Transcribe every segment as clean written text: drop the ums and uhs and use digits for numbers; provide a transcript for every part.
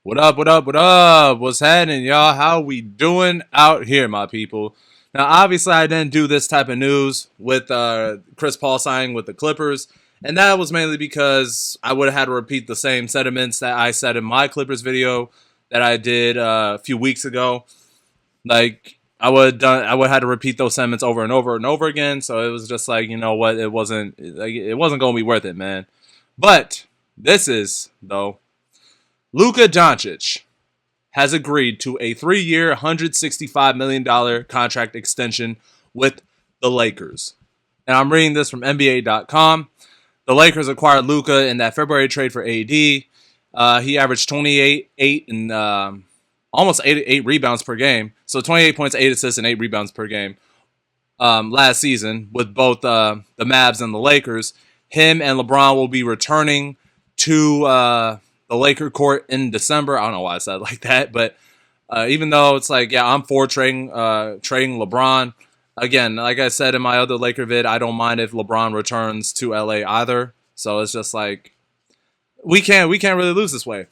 What up, what up, what up? What's happening, y'all? How we doing out here, my people? Now, obviously, I didn't do this type of news with Chris Paul signing with the Clippers, and that was mainly because I would have had to repeat the same sentiments that I said in my Clippers video that I did a few weeks ago. Like, I would have had to repeat those sentiments over and over and over again. So it was just like, you know what? It wasn't going to be worth it, man. But this is though. Luka Doncic has agreed to a 3-year, $165 million contract extension with the Lakers. And I'm reading this from NBA.com. The Lakers acquired Luka in that February trade for AD. He averaged 28, 8, and almost 8 rebounds per game. So 28 points, 8 assists, and 8 rebounds per game last season with both the Mavs and the Lakers. Him and LeBron will be returning to the Laker court in December. I don't know why I said it like that, but even though it's like, yeah, I'm for trading LeBron. Again, like I said in my other Laker vid, I don't mind if LeBron returns to LA either. So it's just like we can't really lose this way.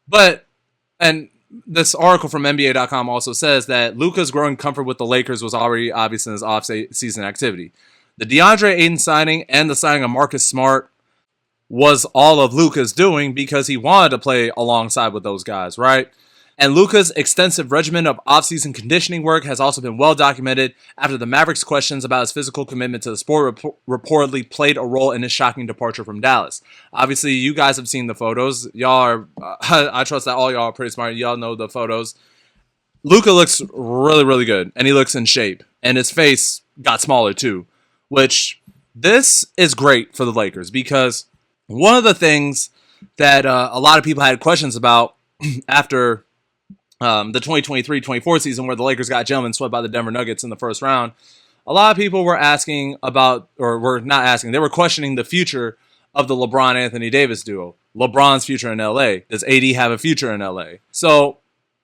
But and this article from NBA.com also says that Luka's growing comfort with the Lakers was already obvious in his off-season activity. The DeAndre Ayton signing and the signing of Marcus Smart was all of Luka's doing because he wanted to play alongside with those guys, right? And Luka's extensive regimen of offseason conditioning work has also been well documented after the Mavericks' questions about his physical commitment to the sport reportedly played a role in his shocking departure from Dallas. Obviously, you guys have seen the photos. Y'all are, I trust that all y'all are pretty smart. Y'all know the photos. Luka looks really, really good, and he looks in shape. And his face got smaller too, which this is great for the Lakers because one of the things that a lot of people had questions about after the 2023-24 season where the Lakers got gentlemen swept by the Denver Nuggets in the first round, a lot of people were asking about, or were not asking, they were questioning the future of the LeBron-Anthony Davis duo. LeBron's future in LA. Does AD have a future in LA? So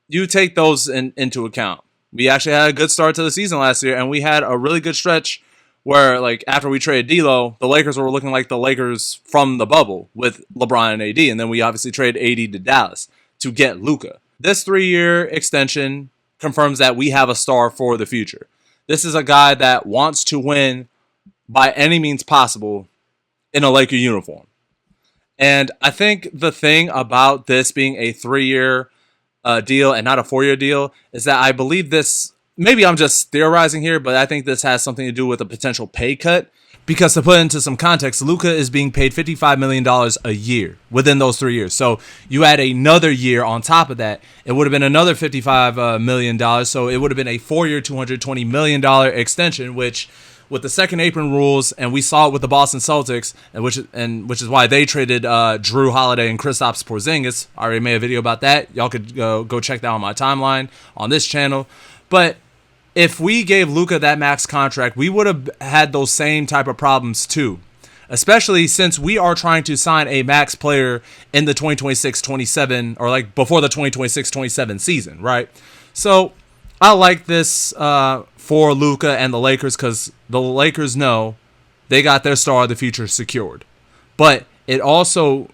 you take those into account. We actually had a good start to the season last year, and we had a really good stretch where, like, after we traded D'Lo, the Lakers were looking like the Lakers from the bubble with LeBron and AD, and then we obviously traded AD to Dallas to get Luka. This 3-year extension confirms that we have a star for the future. This is a guy that wants to win by any means possible in a Laker uniform. And I think the thing about this being a 3-year deal and not a 4-year deal is that I believe this, maybe I'm just theorizing here, but I think this has something to do with a potential pay cut. Because to put into some context, Luka is being paid $55 million a year within those 3 years. So you add another year on top of that, it would have been another $55 million. So it would have been a 4-year, $220 million extension, which with the second apron rules, and we saw it with the Boston Celtics, which is why they traded Drew Holiday and Kristaps Porzingis. I already made a video about that. Y'all could go check that on my timeline on this channel. But if we gave Luka that max contract, we would have had those same type of problems too. Especially since we are trying to sign a max player in the 2026-27 or like before the 2026-27 season, right? So I like this for Luka and the Lakers because the Lakers know they got their star of the future secured. But it also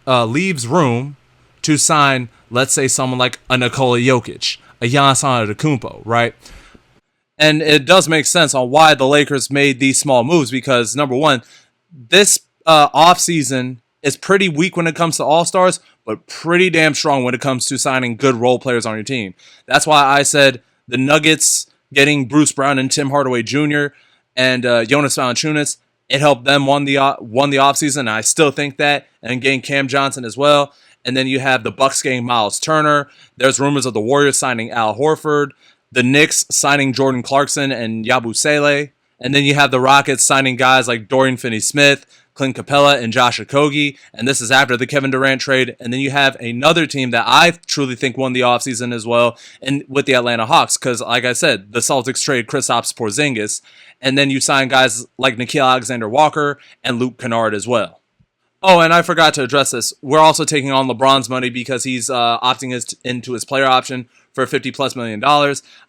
leaves room to sign, let's say, someone like a Nikola Jokic, a Giannis Antetokounmpo, right? And it does make sense on why the Lakers made these small moves because, number one, this offseason is pretty weak when it comes to all-stars, but pretty damn strong when it comes to signing good role players on your team. That's why I said the Nuggets getting Bruce Brown and Tim Hardaway Jr. and Jonas Valanciunas, it helped them won the offseason, and I still think that, and getting Cam Johnson as well. And then you have the Bucks getting Miles Turner. There's rumors of the Warriors signing Al Horford. The Knicks signing Jordan Clarkson and Yabusele. And then you have the Rockets signing guys like Dorian Finney-Smith, Clint Capella, and Josh Okogie. And this is after the Kevin Durant trade. And then you have another team that I truly think won the offseason as well, and with the Atlanta Hawks. Because, like I said, the Celtics trade Kristaps Porzingis. And then you sign guys like Nickeil Alexander-Walker and Luke Kennard as well. Oh, and I forgot to address this. We're also taking on LeBron's money because he's opting into his player option for $50+ million.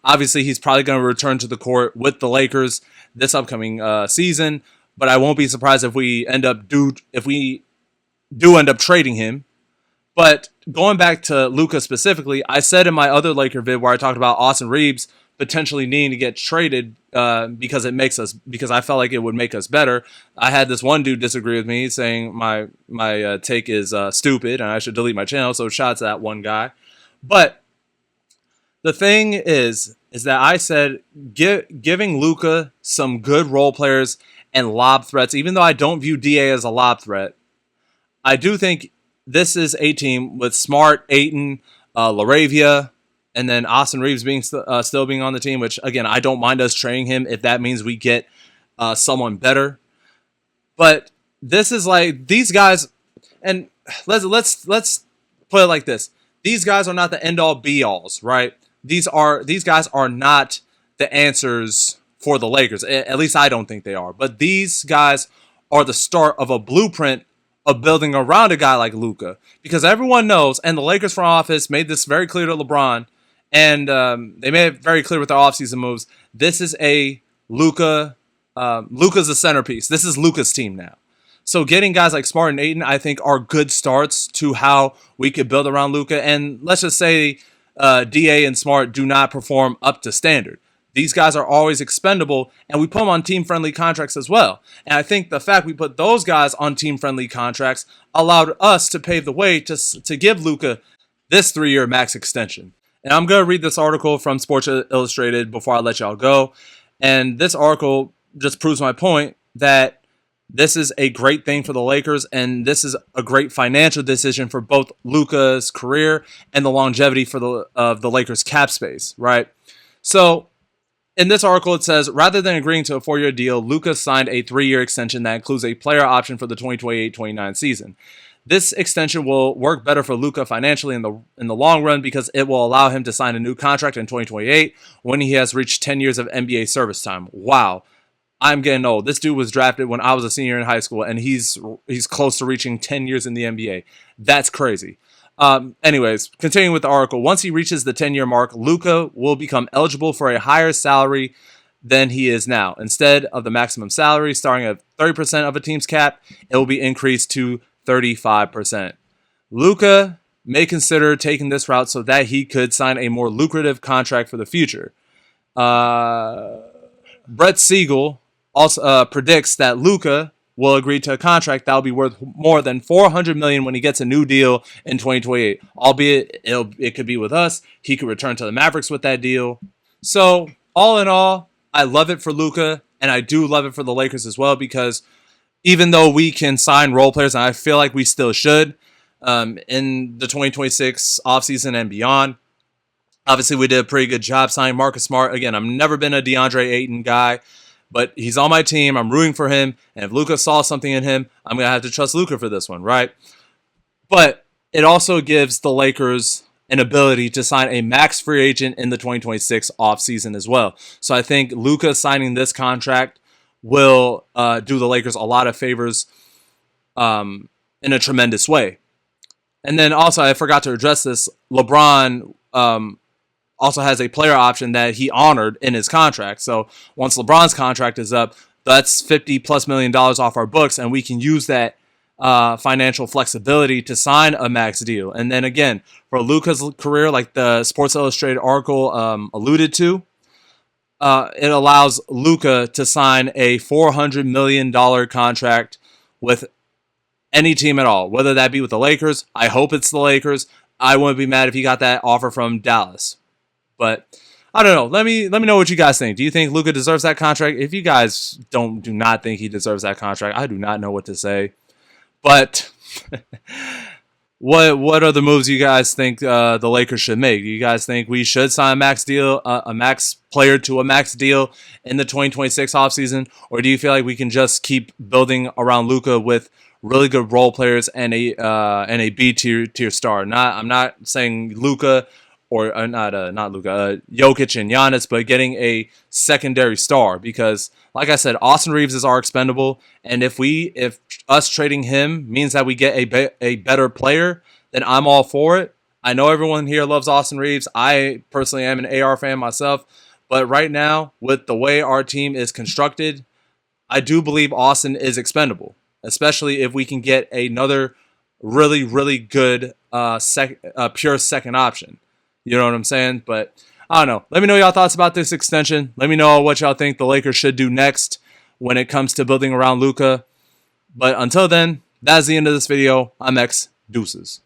Obviously, he's probably going to return to the court with the Lakers this upcoming season. But I won't be surprised if we do end up trading him. But going back to Luka specifically, I said in my other Laker vid where I talked about Austin Reeves potentially needing to get traded because I felt like it would make us better. I had this one dude disagree with me, saying my take is stupid and I should delete my channel. So shout out to that one guy. But the thing is that I said giving Luka some good role players and lob threats, even though I don't view DA as a lob threat, I do think this is a team with Smart, Ayton, Laravia, and then Austin Reeves being still being on the team, which, again, I don't mind us trading him if that means we get someone better. But this is like these guys, and let's put it like this. These guys are not the end-all be-alls, right? These guys are not the answers for the Lakers. At least I don't think they are. But these guys are the start of a blueprint of building around a guy like Luka. Because everyone knows, and the Lakers front office made this very clear to LeBron, and they made it very clear with their offseason moves, this is a Luka. Luka's a centerpiece. This is Luka's team now. So getting guys like Smart and Ayton, I think, are good starts to how we could build around Luka. And let's just say DA and Smart do not perform up to standard. These guys are always expendable, and we put them on team-friendly contracts as well. And I think the fact we put those guys on team-friendly contracts allowed us to pave the way to give Luka this 3-year max extension. And I'm going to read this article from Sports Illustrated before I let y'all go. And this article just proves my point that this is a great thing for the Lakers, and this is a great financial decision for both Luka's career and the longevity of the Lakers cap space, right? So in this article, it says, rather than agreeing to a 4-year deal, Luka signed a 3-year extension that includes a player option for the 2028-29 season. This extension will work better for Luka financially in the long run because it will allow him to sign a new contract in 2028 when he has reached 10 years of NBA service time. Wow. I'm getting old. This dude was drafted when I was a senior in high school, and he's close to reaching 10 years in the NBA. That's crazy. Anyways, continuing with the article, once he reaches the 10-year mark, Luka will become eligible for a higher salary than he is now. Instead of the maximum salary starting at 30% of a team's cap, it will be increased to 35%. Luka may consider taking this route so that he could sign a more lucrative contract for the future. Brett Siegel also predicts that Luka will agree to a contract that will be worth more than $400 million when he gets a new deal in 2028. Albeit it could be with us. He could return to the Mavericks with that deal. So all in all, I love it for Luka, and I do love it for the Lakers as well, because even though we can sign role players, and I feel like we still should in the 2026 offseason and beyond. Obviously, we did a pretty good job signing Marcus Smart. Again, I've never been a DeAndre Ayton guy, but he's on my team. I'm rooting for him. And if Luka saw something in him, I'm going to have to trust Luka for this one, right? But it also gives the Lakers an ability to sign a max free agent in the 2026 offseason as well. So I think Luka signing this contract will do the Lakers a lot of favors in a tremendous way. And then also, I forgot to address this, LeBron also has a player option that he honored in his contract. So once LeBron's contract is up, that's $50+ million off our books, and we can use that financial flexibility to sign a max deal. And then again, for Luka's career, like the Sports Illustrated article alluded to, it allows Luka to sign a $400 million contract with any team at all, whether that be with the Lakers. I hope it's the Lakers. I wouldn't be mad if he got that offer from Dallas. But I don't know. Let me know what you guys think. Do you think Luka deserves that contract? If you guys do not think he deserves that contract, I do not know what to say. But what are the moves you guys think the Lakers should make? Do you guys think we should sign a max deal, a max player to a max deal in the 2026 offseason? Or do you feel like we can just keep building around Luka with really good role players and a B tier star? I'm not saying Luka or not Luka, Jokic and Giannis, but getting a secondary star, because like I said, Austin Reeves is our expendable, and if us trading him means that we get a better player, then I'm all for it. I know everyone here loves Austin Reeves. I personally am an AR fan myself, but right now, with the way our team is constructed, I do believe Austin is expendable, especially if we can get another really, really good pure second option. You know what I'm saying? But I don't know. Let me know y'all thoughts about this extension. Let me know what y'all think the Lakers should do next when it comes to building around Luka. But until then, that's the end of this video. I'm X. Deuces.